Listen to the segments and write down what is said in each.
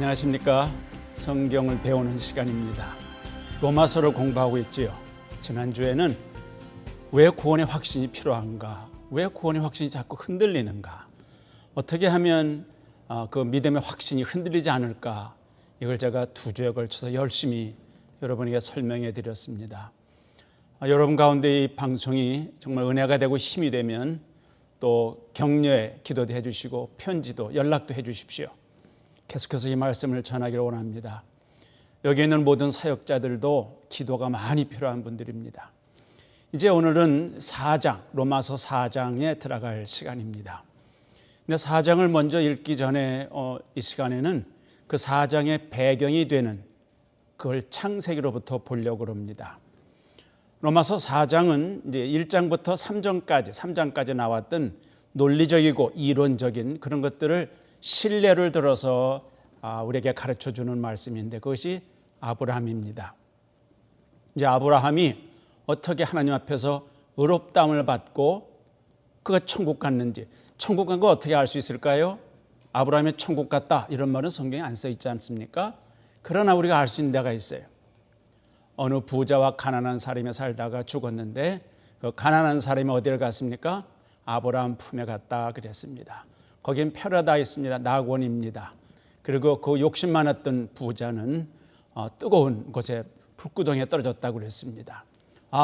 안녕하십니까. 성경을 배우는 시간입니다. 로마서를 공부하고 있지요. 지난주에는 왜 구원의 확신이 필요한가, 왜 구원의 확신이 자꾸 흔들리는가, 어떻게 하면 그 믿음의 확신이 흔들리지 않을까, 이걸 제가 2주에 걸쳐서 열심히 여러분에게 설명해 드렸습니다. 여러분 가운데 이 방송이 정말 은혜가 되고 힘이 되면 또 격려의 기도도 해주시고 편지도 연락도 해주십시오. 계속해서 이 말씀을 전하기를 원합니다. 여기 있는 모든 사역자들도 기도가 많이 필요한 분들입니다. 이제 오늘은 4장, 로마서 4장에 들어갈 시간입니다. 근데 4장을 먼저 읽기 전에 이 시간에는 그 4장의 배경이 되는 그걸 창세기로부터 보려고 합니다. 로마서 4장은 이제 1장부터 3장까지 나왔던 논리적이고 이론적인 그런 것들을 신뢰를 들어서 우리에게 가르쳐 주는 말씀인데 그것이 아브라함입니다. 이제 아브라함이 어떻게 하나님 앞에서 의롭다함을 받고 그가 천국 갔는지, 천국 간 거 어떻게 알 수 있을까요? 아브라함이 천국 갔다 이런 말은 성경에 안 써 있지 않습니까? 그러나 우리가 알 수 있는 데가 있어요. 어느 부자와 가난한 사람이 살다가 죽었는데 그 가난한 사람이 어디를 갔습니까? 아브라함 품에 갔다 그랬습니다. 거긴 패러다이스입니다. 낙원입니다. 그리고 그 욕심 많았던 부자는 뜨거운 곳에 불구덩이에 떨어졌다고 그랬습니다.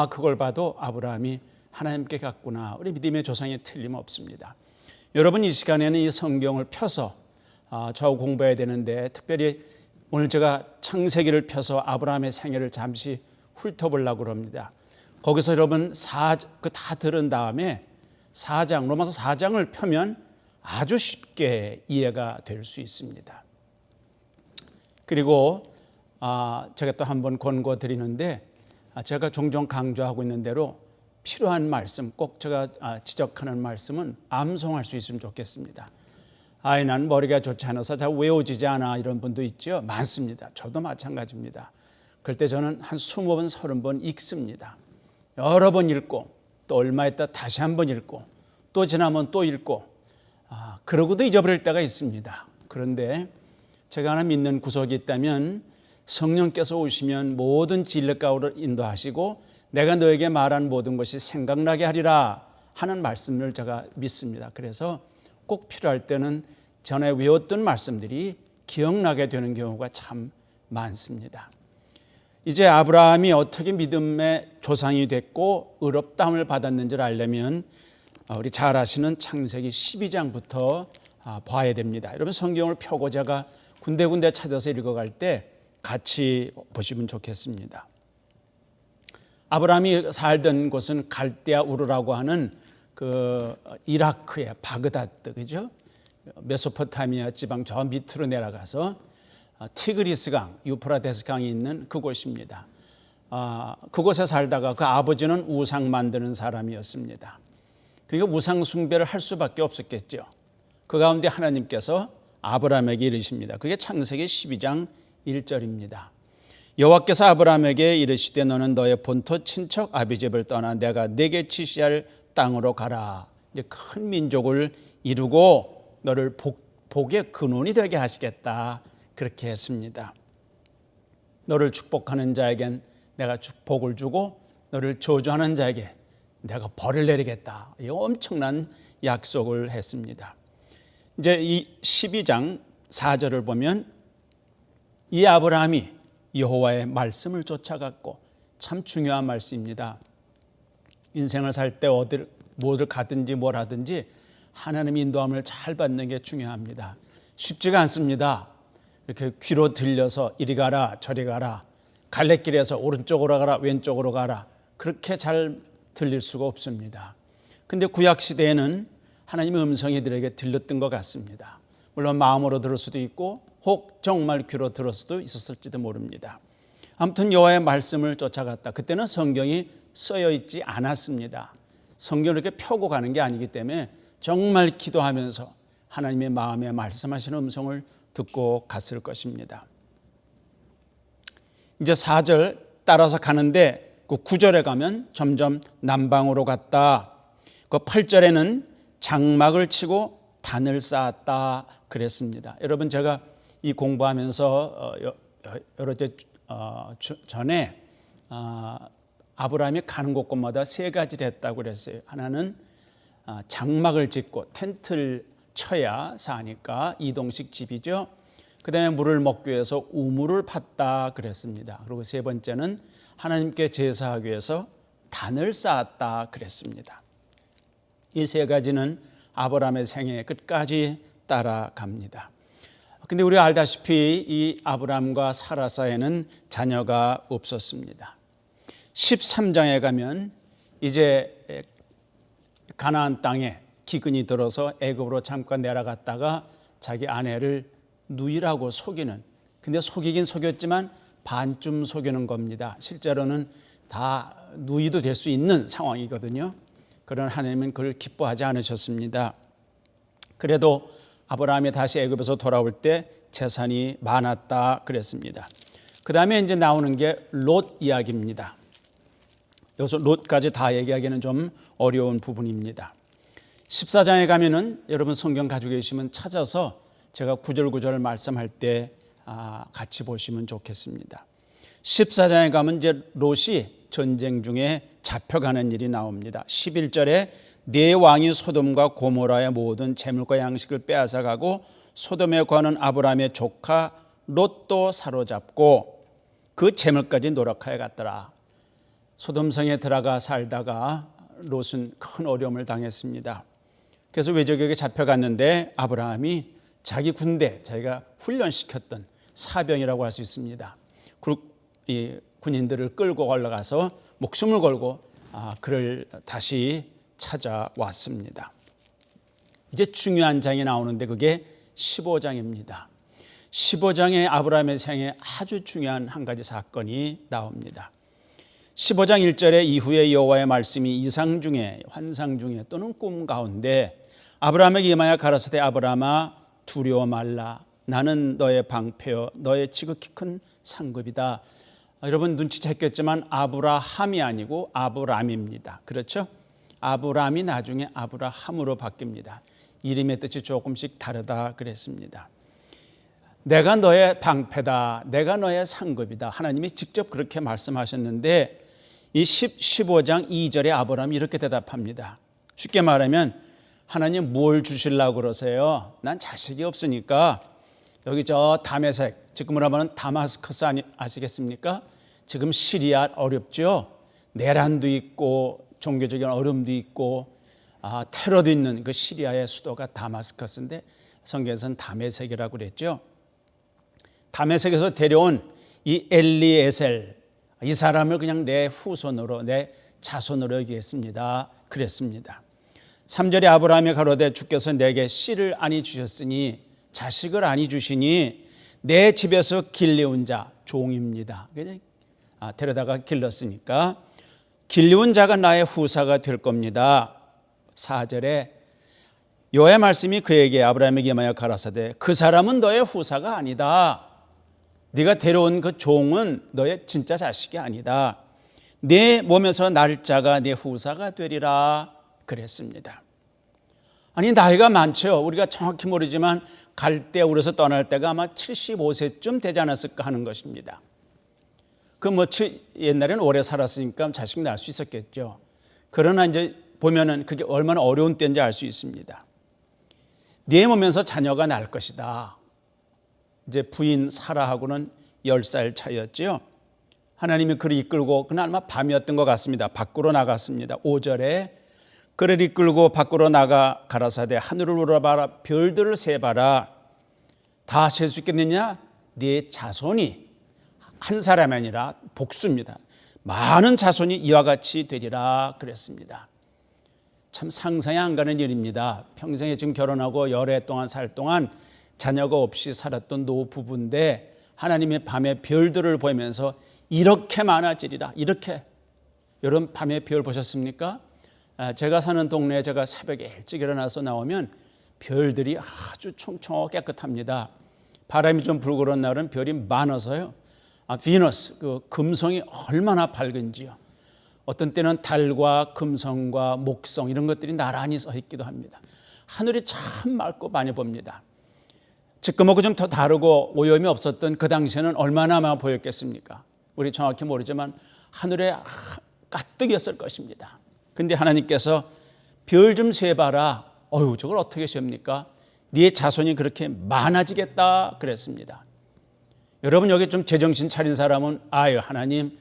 그걸 봐도 아브라함이 하나님께 갔구나. 우리 믿음의 조상이 틀림없습니다. 여러분 이 시간에는 이 성경을 펴서 저하고 공부해야 되는데 특별히 오늘 제가 창세기를 펴서 아브라함의 생애를 잠시 훑어보려고 합니다. 거기서 여러분 다 들은 다음에 4장, 로마서 4장을 펴면 아주 쉽게 이해가 될 수 있습니다. 그리고 제가 또 한번 권고 드리는데 제가 종종 강조하고 있는 대로 필요한 말씀, 꼭 제가 지적하는 말씀은 암송할 수 있으면 좋겠습니다. 난 머리가 좋지 않아서 잘 외워지지 않아 이런 분도 있죠. 많습니다. 저도 마찬가지입니다. 그럴 때 저는 한 20번, 30번 읽습니다. 여러 번 읽고 또 얼마 있다 다시 한번 읽고 또 지나면 또 읽고 그러고도 잊어버릴 때가 있습니다. 그런데 제가 하나 믿는 구석이 있다면 성령께서 오시면 모든 진리 가운데로 인도하시고 내가 너에게 말한 모든 것이 생각나게 하리라 하는 말씀을 제가 믿습니다. 그래서 꼭 필요할 때는 전에 외웠던 말씀들이 기억나게 되는 경우가 참 많습니다. 이제 아브라함이 어떻게 믿음의 조상이 됐고 의롭다함을 받았는지를 알려면 우리 잘 아시는 창세기 12장부터 봐야 됩니다. 여러분 성경을 펴고 제가 군데군데 찾아서 읽어갈 때 같이 보시면 좋겠습니다. 아브라함이 살던 곳은 갈대아 우르라고 하는 그 이라크의 바그다드, 그죠? 메소포타미아 지방 저 밑으로 내려가서 티그리스 강, 유프라테스 강이 있는 그곳입니다. 그곳에 살다가 그 아버지는 우상 만드는 사람이었습니다. 그러니까 우상 숭배를 할 수밖에 없었겠죠. 그 가운데 하나님께서 아브라함에게 이르십니다. 그게 창세기 12장 1절입니다. 여호와께서 아브라함에게 이르시되 너는 너의 본토 친척 아비집을 떠나 내가 네게 지시할 땅으로 가라. 이제 큰 민족을 이루고 너를 복의 근원이 되게 하시겠다. 그렇게 했습니다. 너를 축복하는 자에겐 내가 축복을 주고 너를 저주하는 자에게 내가 벌을 내리겠다. 이 엄청난 약속을 했습니다. 이제 이 12장 4절을 보면 이 아브라함이 여호와의 말씀을 쫓아갔고 참 중요한 말씀입니다. 인생을 살 때 어딜 가든지 뭘 하든지 하나님 인도함을 잘 받는 게 중요합니다. 쉽지가 않습니다. 이렇게 귀로 들려서 이리 가라 저리 가라 갈래길에서 오른쪽으로 가라 왼쪽으로 가라 그렇게 잘 들릴 수가 없습니다. 근데 구약시대에는 하나님의 음성이 들에게 들렸던 것 같습니다. 물론 마음으로 들을 수도 있고 혹 정말 귀로 들을 수도 있었을지도 모릅니다. 아무튼 여호와의 말씀을 쫓아갔다. 그때는 성경이 쓰여 있지 않았습니다. 성경을 이렇게 펴고 가는 게 아니기 때문에 정말 기도하면서 하나님의 마음에 말씀하시는 음성을 듣고 갔을 것입니다. 이제 4절 따라서 가는데 그 9절에 가면 점점 남방으로 갔다. 그 8절에는 장막을 치고 단을 쌓았다 그랬습니다. 여러분 제가 이 공부하면서 여러 때 전에 아브라함이 가는 곳곳마다 세 가지를 했다고 그랬어요. 하나는 장막을 짓고 텐트를 쳐야 사니까 이동식 집이죠. 그 다음에 물을 먹기 위해서 우물을 팠다 그랬습니다. 그리고 세 번째는 하나님께 제사하기 위해서 단을 쌓았다 그랬습니다. 이 세 가지는 아브라함의 생애 끝까지 따라갑니다. 근데 우리가 알다시피 이 아브라함과 사라 사이에는 자녀가 없었습니다. 13장에 가면 이제 가나안 땅에 기근이 들어서 애굽으로 잠깐 내려갔다가 자기 아내를 누이라고 속이는, 근데 속이긴 속였지만 반쯤 속이는 겁니다. 실제로는 다 누이도 될 수 있는 상황이거든요. 그러나 하나님은 그걸 기뻐하지 않으셨습니다. 그래도 아브라함이 다시 애굽에서 돌아올 때 재산이 많았다 그랬습니다. 그 다음에 이제 나오는 게 롯 이야기입니다. 여기서 롯까지 다 얘기하기는 좀 어려운 부분입니다. 14장에 가면은 여러분 성경 가지고 계시면 찾아서 제가 구절구절 말씀할 때 같이 보시면 좋겠습니다. 14장에 가면 이제 롯이 전쟁 중에 잡혀가는 일이 나옵니다. 11절에 네 왕이 소돔과 고모라의 모든 재물과 양식을 빼앗아가고 소돔에 거하는 아브라함의 조카 롯도 사로잡고 그 재물까지 노력하여 갔더라. 소돔성에 들어가 살다가 롯은 큰 어려움을 당했습니다. 그래서 외적에게 잡혀갔는데 아브라함이 자기 군대, 자기가 훈련시켰던 사병이라고 할 수 있습니다. 이 군인들을 끌고 올라가서 목숨을 걸고 그를 다시 찾아왔습니다. 이제 중요한 장이 나오는데 그게 15장입니다. 15장에 아브라함의 생에 아주 중요한 한 가지 사건이 나옵니다. 15장 1절에 이후에 여호와의 말씀이 이상 중에 환상 중에 또는 꿈 가운데 아브라함에게 임하여 가라사대 아브라함아 두려워 말라 나는 너의 방패여 너의 지극히 큰 상급이다. 여러분 눈치챘겠지만 아브라함이 아니고 아브람입니다. 그렇죠? 아브람이 나중에 아브라함으로 바뀝니다. 이름의 뜻이 조금씩 다르다 그랬습니다. 내가 너의 방패다. 내가 너의 상급이다. 하나님이 직접 그렇게 말씀하셨는데 이 15장 2절에 아브라함이 이렇게 대답합니다. 쉽게 말하면 하나님 뭘 주시려고 그러세요? 난 자식이 없으니까 여기 저 다메섹, 지금으로 하면 다마스커스 아시겠습니까? 지금 시리아 어렵죠? 내란도 있고 종교적인 어려움도 있고 테러도 있는 그 시리아의 수도가 다마스커스인데 성경에서는 다메섹이라고 그랬죠. 다메섹에서 데려온 이 엘리에셀 이 사람을 그냥 내 후손으로 내 자손으로 여기겠습니다. 그랬습니다. 3절에 아브라함이 가로되 주께서 내게 씨를 아니 주셨으니 자식을 아니 주시니 내 집에서 길리운 자 종입니다. 데려다가 길렀으니까 길리운 자가 나의 후사가 될 겁니다. 4절에 여호와의 말씀이 그에게 아브라함에게 임하여 가라사대 그 사람은 너의 후사가 아니다. 네가 데려온 그 종은 너의 진짜 자식이 아니다. 내 몸에서 날 자가 내 후사가 되리라 그랬습니다. 아니 나이가 많죠. 우리가 정확히 모르지만 갈대우르에서 떠날 때가 아마 75세쯤 되지 않았을까 하는 것입니다. 옛날에는 오래 살았으니까 자식 낳을 수 있었겠죠. 그러나 이제 보면은 그게 얼마나 어려운 때인지 알 수 있습니다. 네 몸에서 자녀가 날 것이다. 이제 부인 사라하고는 10살 차이였죠. 하나님이 그를 이끌고 그날 아마 밤이었던 것 같습니다. 밖으로 나갔습니다. 5절에 그를 이끌고 밖으로 나가 가라사대 하늘을 우러봐라 별들을 세봐라. 다 셀 수 있겠느냐? 네 자손이 한 사람이 아니라 복수입니다. 많은 자손이 이와 같이 되리라 그랬습니다. 참 상상이 안 가는 일입니다. 평생에 지금 결혼하고 열애 동안 살 동안 자녀가 없이 살았던 노부부인데 하나님의 밤에 별들을 보면서 이렇게 많아지리라. 이렇게 여러분 밤에 별 보셨습니까? 제가 사는 동네에 제가 새벽에 일찍 일어나서 나오면 별들이 아주 총총하고 깨끗합니다. 바람이 좀 불고 그런 날은 별이 많아서요. 비너스, 그 금성이 얼마나 밝은지요. 어떤 때는 달과 금성과 목성 이런 것들이 나란히 서 있기도 합니다. 하늘이 참 맑고 많이 봅니다. 지금하고 좀 더 다르고 오염이 없었던 그 당시에는 얼마나 보였겠습니까? 우리 정확히 모르지만 하늘에 가득이었을 것입니다. 근데 하나님께서 별 좀 세봐라. 어휴, 저걸 어떻게 셉니까? 네 자손이 그렇게 많아지겠다 그랬습니다. 여러분, 여기 좀 제정신 차린 사람은 아유, 하나님,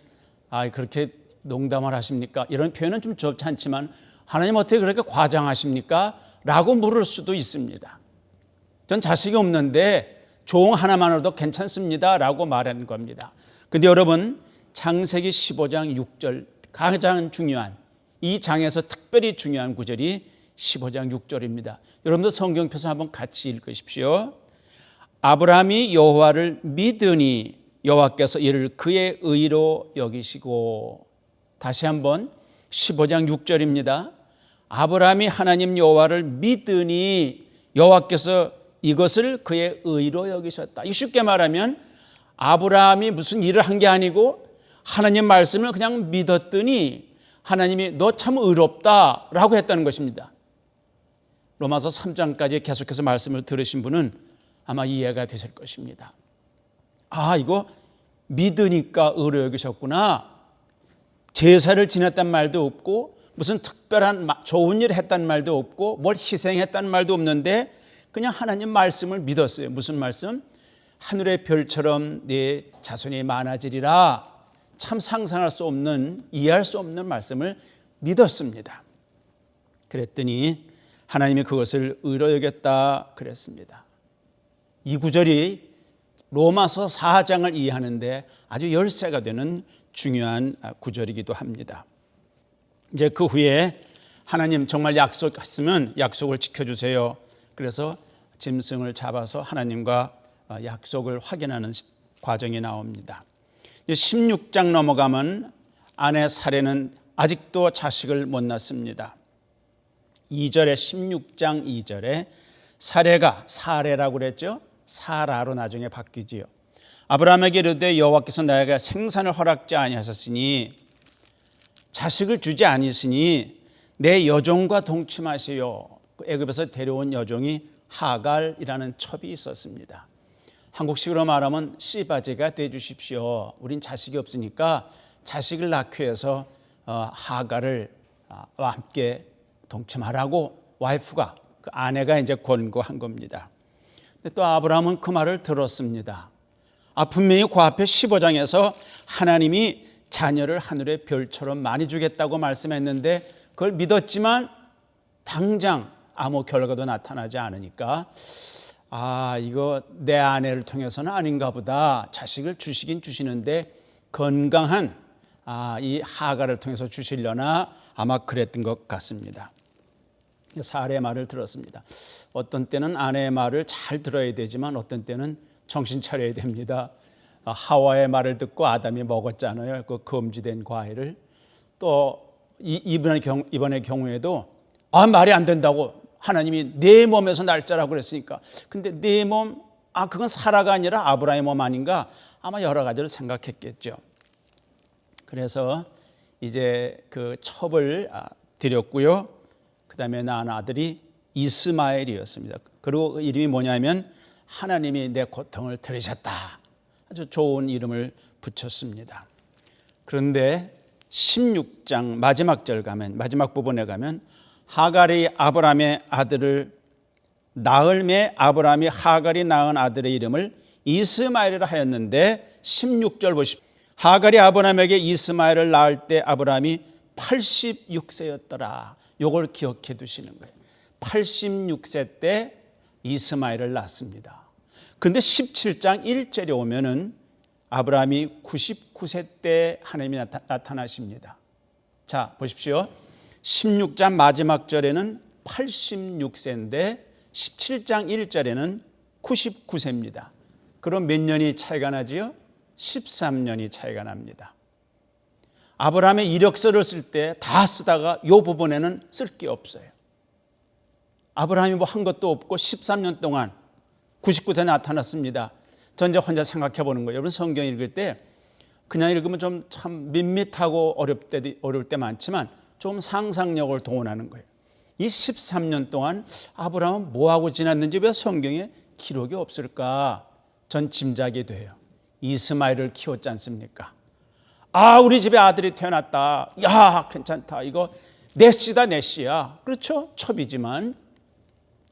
그렇게 농담을 하십니까? 이런 표현은 좀 좋지 않지만 하나님 어떻게 그렇게 과장하십니까? 라고 물을 수도 있습니다. 전 자식이 없는데 종 하나만으로도 괜찮습니다 라고 말하는 겁니다. 근데 여러분, 창세기 15장 6절 가장 중요한, 이 장에서 특별히 중요한 구절이 15장 6절입니다. 여러분도 성경 펴서 한번 같이 읽으십시오. 아브라함이 여호와를 믿으니 여호와께서 이를 그의 의로 여기시고. 다시 한번 15장 6절입니다. 아브라함이 하나님 여호와를 믿으니 여호와께서 이것을 그의 의로 여기셨다. 쉽게 말하면 아브라함이 무슨 일을 한 게 아니고 하나님 말씀을 그냥 믿었더니 하나님이 너 참 의롭다라고 했다는 것입니다. 로마서 3장까지 계속해서 말씀을 들으신 분은 아마 이해가 되실 것입니다. 이거 믿으니까 의로 여기셨구나. 제사를 지냈단 말도 없고 무슨 특별한 좋은 일을 했단 말도 없고 뭘 희생했단 말도 없는데 그냥 하나님 말씀을 믿었어요. 무슨 말씀? 하늘의 별처럼 네 자손이 많아지리라. 참 상상할 수 없는, 이해할 수 없는 말씀을 믿었습니다. 그랬더니 하나님이 그것을 의로 여겼다 그랬습니다. 이 구절이 로마서 4장을 이해하는데 아주 열쇠가 되는 중요한 구절이기도 합니다. 이제 그 후에 하나님 정말 약속했으면 약속을 지켜주세요. 그래서 짐승을 잡아서 하나님과 약속을 확인하는 과정이 나옵니다. 16장 넘어가면 아내 사레는 아직도 자식을 못 낳습니다. 2절에 16장 2절에 사레라고 그랬죠. 사라로 나중에 바뀌지요. 아브라함에게 이르되 여호와께서 나에게 생산을 허락지 아니하셨으니 자식을 주지 아니하시니 내 여종과 동침하시오. 애굽에서 데려온 여종이 하갈이라는 첩이 있었습니다. 한국식으로 말하면 씨바지가 돼 주십시오. 우린 자식이 없으니까 자식을 낳기 위해서 하갈을 함께 동침하라고 와이프가, 그 아내가 이제 권고한 겁니다. 근데 또 아브라함은 그 말을 들었습니다. 분명히 그 앞에 15장에서 하나님이 자녀를 하늘의 별처럼 많이 주겠다고 말씀했는데 그걸 믿었지만 당장 아무 결과도 나타나지 않으니까 이거 내 아내를 통해서는 아닌가 보다. 자식을 주시긴 주시는데 건강한 이 하갈을 통해서 주시려나 아마 그랬던 것 같습니다. 사례의 말을 들었습니다. 어떤 때는 아내의 말을 잘 들어야 되지만 어떤 때는 정신 차려야 됩니다. 하와의 말을 듣고 아담이 먹었잖아요. 그 금지된 과일을. 또 이번의 경우에도 말이 안 된다고 하나님이 내 몸에서 날짜라고 그랬으니까. 근데 내 몸, 그건 사라가 아니라 아브라함의 몸 아닌가? 아마 여러 가지를 생각했겠죠. 그래서 이제 그 첩을 드렸고요. 그 다음에 낳은 아들이 이스마엘이었습니다. 그리고 이름이 뭐냐면 하나님이 내 고통을 들으셨다. 아주 좋은 이름을 붙였습니다. 그런데 16장 마지막 절 가면, 마지막 부분에 가면 하갈이 아브라함의 아들을 나흘매 아브라함이 하갈이 낳은 아들의 이름을 이스마엘이라 하였는데 16절 보십시오. 하갈이 아브라함에게 이스마엘을 낳을 때 아브라함이 86세였더라. 이걸 기억해 두시는 거예요. 86세 때 이스마엘을 낳습니다. 그런데 17장 1절에 오면은 아브라함이 99세 때 하나님이 나타나십니다. 자, 보십시오. 16장 마지막 절에는 86세인데 17장 1절에는 99세입니다. 그럼 몇 년이 차이가 나지요? 13년이 차이가 납니다. 아브라함의 이력서를 쓸 때 다 쓰다가 이 부분에는 쓸 게 없어요. 아브라함이 뭐 한 것도 없고 13년 동안 99세 나타났습니다. 전 이제 혼자 생각해 보는 거예요. 여러분 성경 읽을 때 그냥 읽으면 좀 참 밋밋하고 어려울 때 많지만 좀 상상력을 동원하는 거예요. 이 13년 동안 아브라함은 뭐하고 지났는지 왜 성경에 기록이 없을까? 전 짐작이 돼요. 이스마엘을 키웠지 않습니까? 아, 우리 집에 아들이 태어났다. 야, 괜찮다. 이거 넷이다, 넷이야. 그렇죠? 첩이지만.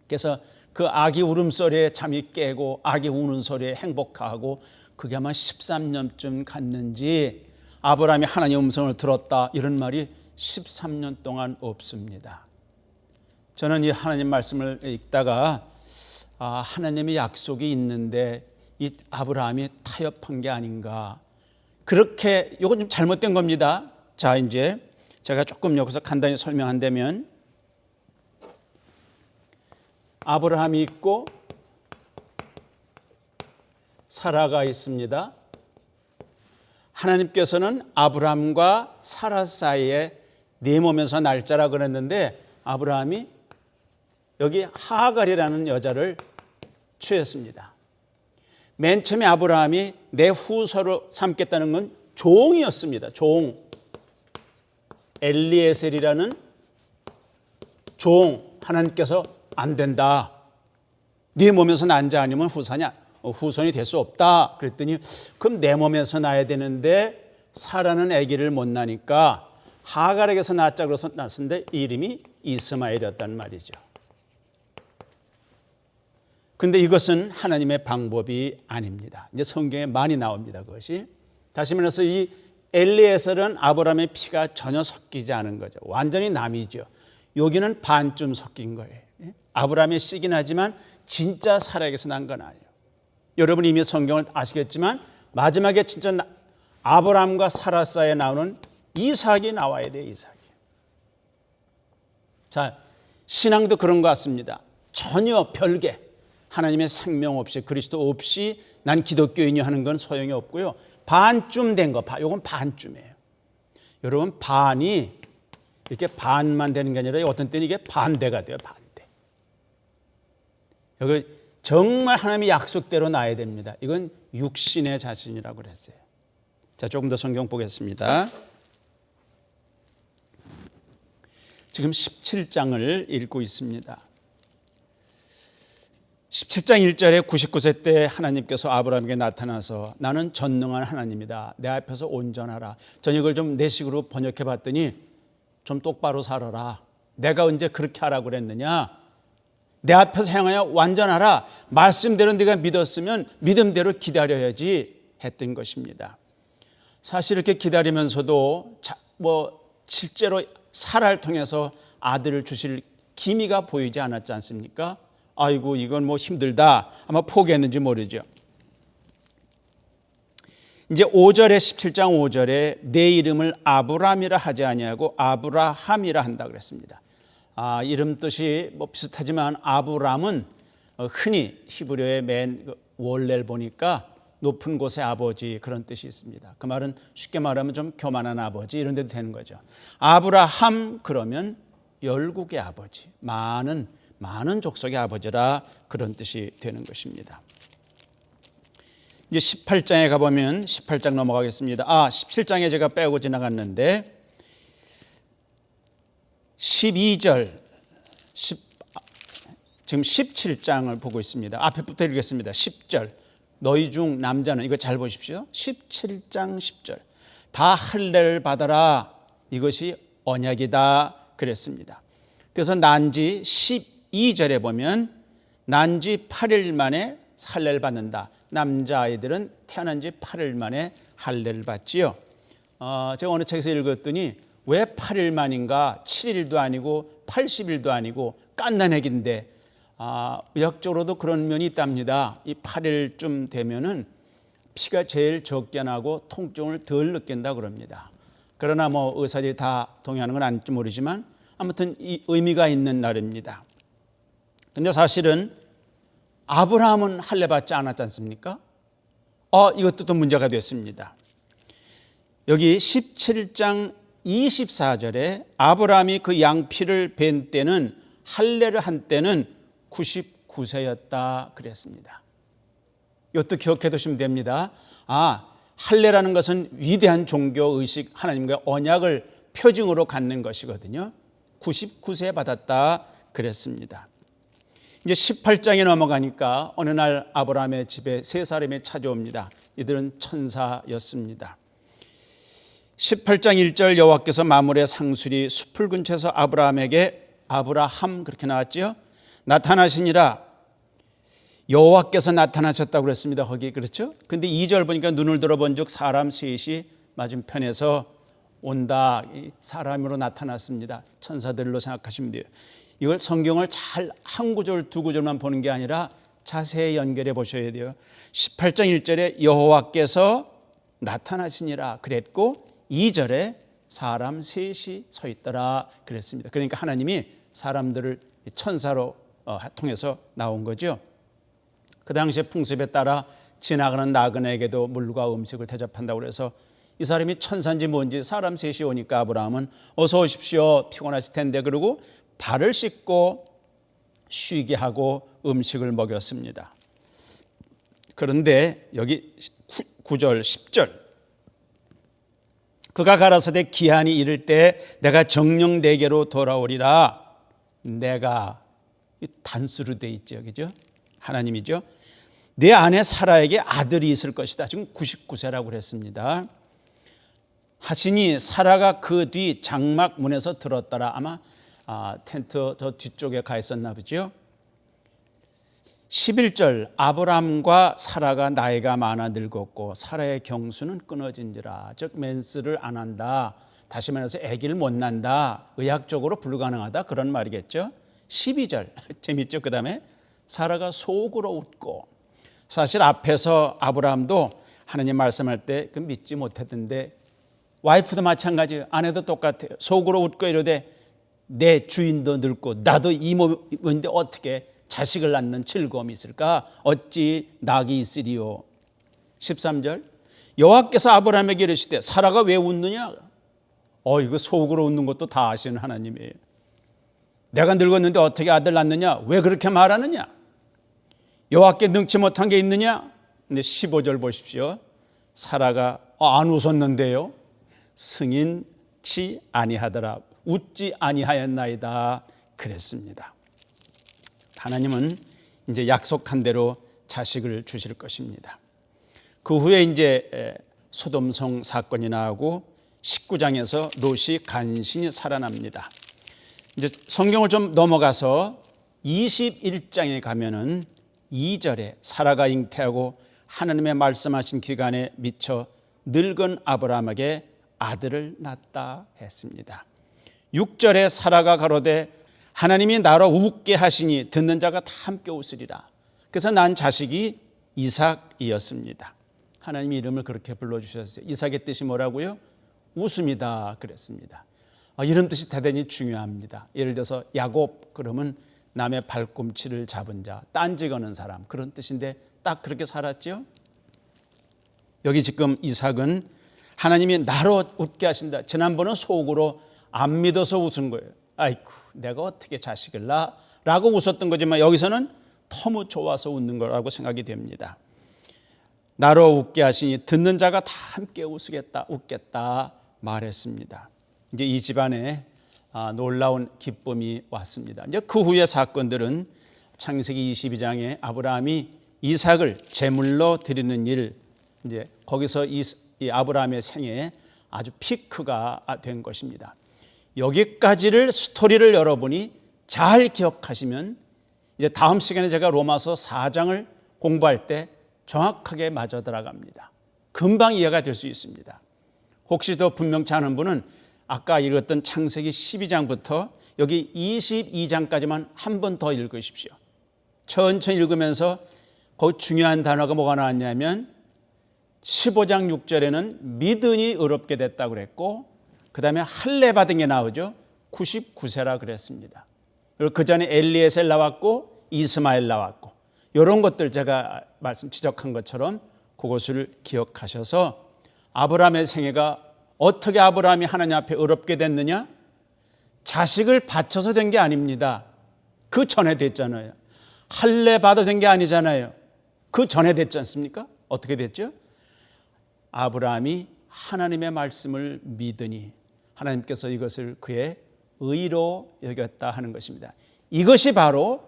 그래서 그 아기 울음소리에 잠이 깨고 아기 우는 소리에 행복하고 그게 아마 13년쯤 갔는지 아브라함이 하나님의 음성을 들었다 이런 말이 13년 동안 없습니다. 저는 이 하나님 말씀을 읽다가 하나님의 약속이 있는데 이 아브라함이 타협한 게 아닌가. 그렇게 이건 좀 잘못된 겁니다. 자, 이제 제가 조금 여기서 간단히 설명한다면 아브라함이 있고 사라가 있습니다. 하나님께서는 아브라함과 사라 사이에 네 몸에서 날짜라 그랬는데 아브라함이 여기 하갈이라는 여자를 취했습니다. 맨 처음에 아브라함이 내 후손으로 삼겠다는 건 종이었습니다. 종. 엘리에셀이라는 종. 하나님께서 안 된다. 네 몸에서 난 자 아니면 후손이 될 수 없다. 그랬더니 그럼 내 몸에서 나야 되는데 사라는 아기를 못 낳으니까 하갈에게서 낳자 그래서 낳았는데 이름이 이스마엘이었단 말이죠. 근데 이것은 하나님의 방법이 아닙니다. 이제 성경에 많이 나옵니다. 그것이. 다시 말해서 이 엘리에셀은 아브라함의 피가 전혀 섞이지 않은 거죠. 완전히 남이죠. 여기는 반쯤 섞인 거예요. 아브라함의 씨긴 하지만 진짜 사라에게서 난 건 아니에요. 여러분 이미 성경을 아시겠지만 마지막에 진짜 아브라함과 사라 사이에 나오는 이삭이 나와야 돼요. 이삭이. 자, 신앙도 그런 것 같습니다. 전혀 별개. 하나님의 생명 없이 그리스도 없이 난 기독교인이 하는 건 소용이 없고요. 반쯤 된 거, 이건 반쯤이에요. 여러분 반이 이렇게 반만 되는 게 아니라 어떤 때는 이게 반대가 돼요. 반대. 여기 정말 하나님의 약속대로 나야 됩니다. 이건 육신의 자신이라고 그랬어요. 자, 조금 더 성경 보겠습니다. 지금 17장을 읽고 있습니다. 17장 1절에 99세 때 하나님께서 아브라함에게 나타나서 나는 전능한 하나님이다. 내 앞에서 온전하라. 전 이걸 좀 내 식으로 번역해 봤더니 좀 똑바로 살아라. 내가 언제 그렇게 하라고 그랬느냐. 내 앞에서 행하여 완전하라. 말씀대로 네가 믿었으면 믿음대로 기다려야지 했던 것입니다. 사실 이렇게 기다리면서도 실제로 사라를 통해서 아들을 주실 기미가 보이지 않았지 않습니까? 아이고 이건 힘들다. 아마 포기했는지 모르죠. 이제 5절에 17장 5절에 내 이름을 아브람이라 하지 아니하고 아브라함이라 한다 그랬습니다. 이름 뜻이 비슷하지만 아브람은 흔히 히브리어의 맨 원래를 보니까 높은 곳의 아버지 그런 뜻이 있습니다. 그 말은 쉽게 말하면 좀 교만한 아버지 이런 데도 되는 거죠. 아브라함 그러면 열국의 아버지, 많은 족속의 아버지라 그런 뜻이 되는 것입니다. 이제 18장에 가보면 18장 넘어가겠습니다. 17장에 제가 빼고 지나갔는데 12절 지금 17장을 보고 있습니다. 앞에부터 읽겠습니다. 10절 너희 중 남자는 이거 잘 보십시오. 17장 10절 다 할례를 받아라. 이것이 언약이다 그랬습니다. 그래서 난지 12절에 보면 난지 8일 만에 할례를 받는다. 남자아이들은 태어난 지 8일 만에 할례를 받지요. 제가 어느 책에서 읽었더니 왜 8일 만인가 7일도 아니고 80일도 아니고 깐난애기인데 의학적으로도 그런 면이 있답니다. 이 8일쯤 되면은 피가 제일 적게 나고 통증을 덜 느낀다 그럽니다. 그러나 의사들이 다 동의하는 건 아닐지 모르지만 아무튼 이 의미가 있는 날입니다. 근데 사실은 아브라함은 할례 받지 않았지 않습니까? 이것도 또 문제가 됐습니다. 여기 17장 24절에 아브라함이 그 양피를 벤 때는 할례를 한 때는 99세였다 그랬습니다. 이것도 기억해 두시면 됩니다. 할례라는 것은 위대한 종교 의식 하나님과 언약을 표징으로 갖는 것이거든요. 99세에 받았다 그랬습니다. 이제 18장에 넘어가니까 어느 날 아브라함의 집에 세 사람이 찾아옵니다. 이들은 천사였습니다. 18장 1절 여호와께서 마물의 상수리 숲을 근처에서 아브라함에게 아브라함 그렇게 나왔죠. 나타나시니라. 여호와께서 나타나셨다고 그랬습니다. 거기 그렇죠. 근데 2절 보니까 눈을 들어본즉 사람 셋이 맞은편에서 온다. 사람으로 나타났습니다. 천사들로 생각하시면 돼요. 이걸 성경을 잘 한 구절 두 구절만 보는 게 아니라 자세히 연결해 보셔야 돼요. 18장 1절에 여호와께서 나타나시니라 그랬고 2절에 사람 셋이 서 있더라 그랬습니다. 그러니까 하나님이 사람들을 천사로 통해서 나온 거죠. 그 당시에 풍습에 따라 지나가는 나그네에게도 물과 음식을 대접한다고 그래서 이 사람이 천사인지 뭔지 사람 셋이 오니까 아브라함은 어서 오십시오. 피곤하실 텐데 그러고 발을 씻고 쉬게 하고 음식을 먹였습니다. 그런데 여기 9절 10절 그가 가라사대 기한이 이를 때 내가 정령 내게로 돌아오리라. 내가 단수로 돼 있죠. 그죠? 하나님이죠. 내 아내 사라에게 아들이 있을 것이다. 지금 99세라고 그랬습니다. 하시니 사라가 그 뒤 장막 문에서 들었더라. 아마 텐트 저 뒤쪽에 가 있었나 보죠. 11절 아브람과 사라가 나이가 많아 늙었고 사라의 경수는 끊어진지라. 즉 맨스를 안 한다. 다시 말해서 아기를 못 낳는다. 의학적으로 불가능하다. 그런 말이겠죠. 12절 재밌죠. 그 다음에 사라가 속으로 웃고 사실 앞에서 아브라함도 하나님 말씀할 때 그 믿지 못했던데 와이프도 마찬가지예요. 아내도 똑같아요. 속으로 웃고 이러되 내 주인도 늙고 나도 이 몸인데 어떻게 자식을 낳는 즐거움이 있을까? 어찌 낙이 있으리요. 13절 여호와께서 아브라함에게 이르시되 사라가 왜 웃느냐? 이거 속으로 웃는 것도 다 아시는 하나님이에요. 내가 늙었는데 어떻게 아들 낳느냐? 왜 그렇게 말하느냐? 여호와께 능치 못한 게 있느냐? 근데 15절 보십시오. 사라가 안 웃었는데요. 승인치 아니하더라. 웃지 아니하였나이다. 그랬습니다. 하나님은 이제 약속한 대로 자식을 주실 것입니다. 그 후에 이제 소돔성 사건이 나오고 19장에서 롯이 간신히 살아납니다. 이제 성경을 좀 넘어가서 21장에 가면은 2절에 사라가 잉태하고 하나님의 말씀하신 기간에 미쳐 늙은 아브라함에게 아들을 낳았다 했습니다. 6절에 사라가 가로되 하나님이 나로 웃게 하시니 듣는 자가 다 함께 웃으리라. 그래서 난 자식이 이삭이었습니다. 하나님이 이름을 그렇게 불러주셨어요. 이삭의 뜻이 뭐라고요? 웃음이다 그랬습니다. 이런 뜻이 대단히 중요합니다. 예를 들어서 야곱 그러면 남의 발꿈치를 잡은 자, 딴지 거는 사람 그런 뜻인데 딱 그렇게 살았죠. 여기 지금 이삭은 하나님이 나로 웃게 하신다. 지난번은 속으로 안 믿어서 웃은 거예요. 아이고 내가 어떻게 자식을 낳아? 라고 웃었던 거지만 여기서는 너무 좋아서 웃는 거라고 생각이 됩니다. 나로 웃게 하시니 듣는 자가 다 함께 웃겠다 말했습니다. 이제 이 집안에 놀라운 기쁨이 왔습니다. 이제 그 후의 사건들은 창세기 22장에 아브라함이 이삭을 제물로 드리는 일, 이제 거기서 이 아브라함의 생애에 아주 피크가 된 것입니다. 여기까지를 스토리를 여러분이 잘 기억하시면 이제 다음 시간에 제가 로마서 4장을 공부할 때 정확하게 맞아 들어갑니다. 금방 이해가 될 수 있습니다. 혹시 더 분명치 않은 분은 아까 읽었던 창세기 12장부터 여기 22장까지만 한 번 더 읽으십시오. 천천히 읽으면서 거기 중요한 단어가 뭐가 나왔냐면 15장 6절에는 믿으니 의롭게 됐다고 그랬고 그 다음에 할례 받은 게 나오죠. 99세라 그랬습니다. 그리고 그 전에 엘리에셀 나왔고 이스마엘 나왔고 이런 것들 제가 지적한 것처럼 그것을 기억하셔서 아브라함의 생애가 어떻게 아브라함이 하나님 앞에 의롭게 됐느냐? 자식을 바쳐서 된 게 아닙니다. 그 전에 됐잖아요. 할례 받아 된 게 아니잖아요. 그 전에 됐지 않습니까? 어떻게 됐죠? 아브라함이 하나님의 말씀을 믿으니 하나님께서 이것을 그의 의로 여겼다 하는 것입니다. 이것이 바로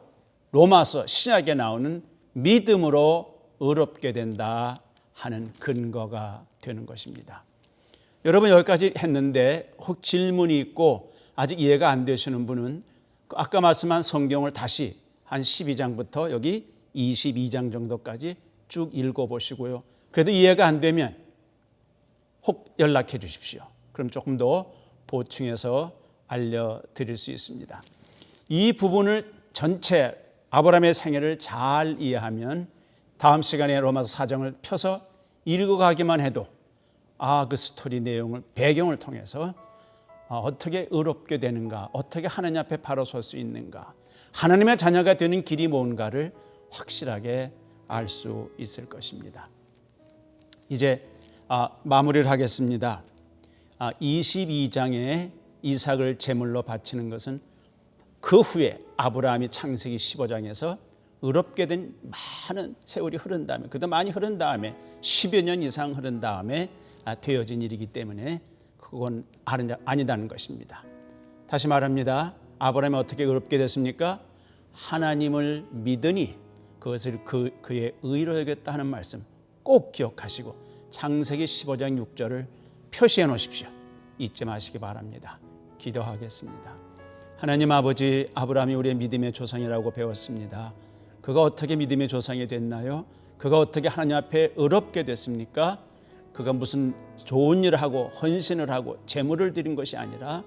로마서 신약에 나오는 믿음으로 의롭게 된다 하는 근거가 되는 것입니다. 여러분 여기까지 했는데 혹 질문이 있고 아직 이해가 안 되시는 분은 아까 말씀한 성경을 다시 한 12장부터 여기 22장 정도까지 쭉 읽어보시고요. 그래도 이해가 안 되면 혹 연락해 주십시오. 그럼 조금 더 보충해서 알려드릴 수 있습니다. 이 부분을 전체 아브라함의 생애를 잘 이해하면 다음 시간에 로마서 4장을 펴서 읽어가기만 해도 그 스토리 내용을 배경을 통해서 어떻게 의롭게 되는가, 어떻게 하나님 앞에 바로 설 수 있는가, 하나님의 자녀가 되는 길이 뭔가를 확실하게 알 수 있을 것입니다. 이제 마무리를 하겠습니다. 22장에 이삭을 제물로 바치는 것은 그 후에 아브라함이 창세기 15장에서 의롭게 된 많은 세월이 흐른 다음에, 그도 많이 흐른 다음에 10여 년 이상 흐른 다음에 되어진 일이기 때문에 그건 아니다는 것입니다. 다시 말합니다. 아브라함이 어떻게 의롭게 됐습니까? 하나님을 믿으니 그것을 그의 의로 여겼다 하는 말씀 꼭 기억하시고 창세기 15장 6절을 표시해 놓으십시오. 잊지 마시기 바랍니다. 기도하겠습니다. 하나님 아버지, 아브라함이 우리의 믿음의 조상이라고 배웠습니다. 그가 어떻게 믿음의 조상이 됐나요? 그가 어떻게 하나님 앞에 의롭게 됐습니까? 그가 무슨 좋은 일을 하고 헌신을 하고 제물을 드린 것이 아니라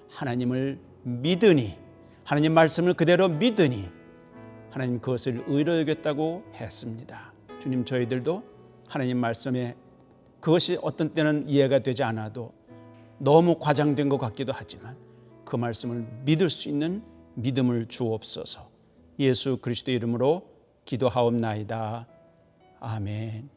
하나님을 믿으니, 하나님 말씀을 그대로 믿으니 하나님 그것을 의로 여겼다고 했습니다. 주님, 저희들도 하나님 말씀에 그것이 어떤 때는 이해가 되지 않아도 너무 과장된 것 같기도 하지만 그 말씀을 믿을 수 있는 믿음을 주옵소서. 예수 그리스도 이름으로 기도하옵나이다. 아멘.